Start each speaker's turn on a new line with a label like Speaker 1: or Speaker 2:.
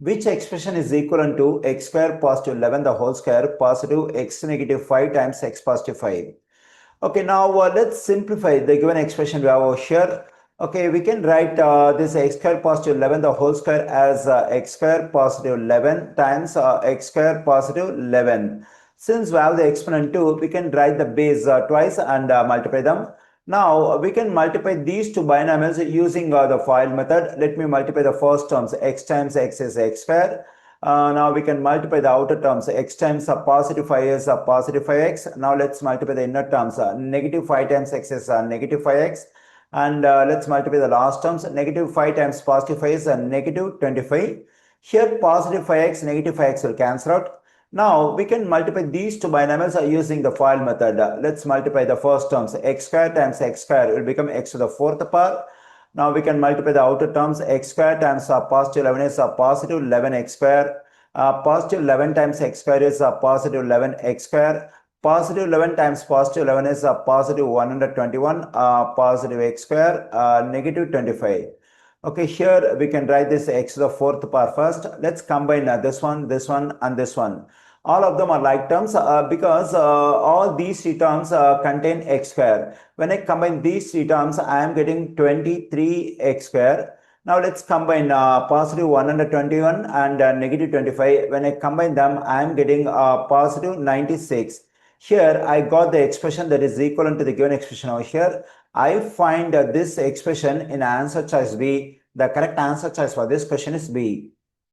Speaker 1: Which expression is equivalent to x square positive 11 the whole square positive x negative 5 times x positive 5? Okay, now let's simplify the given expression we have over here. Okay, we can write this x square positive 11 the whole square as x square positive 11 times x square positive 11. Since we have the exponent 2, we can write the base twice and multiply them. Now we can multiply these two binomials using the FOIL method. Let me multiply the first terms. X times x is x square. Now we can multiply the outer terms. X times positive 5 is positive 5x. Now let's multiply the inner terms. Negative 5 times x is negative 5x. And let's multiply the last terms. Negative 5 times positive 5 is negative 25. Here positive 5x, negative 5x will cancel out. Now we can multiply these two binomials using the FOIL method. Let's multiply the first terms. X square times x square will become x to the fourth power. Now we can multiply the outer terms. X square times positive 11 is positive 11x square. Positive 11 times x square is positive 11x square. Positive 11 times positive 11 is positive 121. Positive x square negative 25. Okay, here we can write this x to the fourth power first. Let's combine this one, and this one. All of them are like terms because all these three terms contain x square. When I combine these three terms, I am getting 23x square. Now let's combine positive 121 and negative 25. When I combine them, I am getting positive 96. Here I got the expression that is equivalent to the given expression over here. I find this expression in answer choice B. The correct answer choice for this question is B.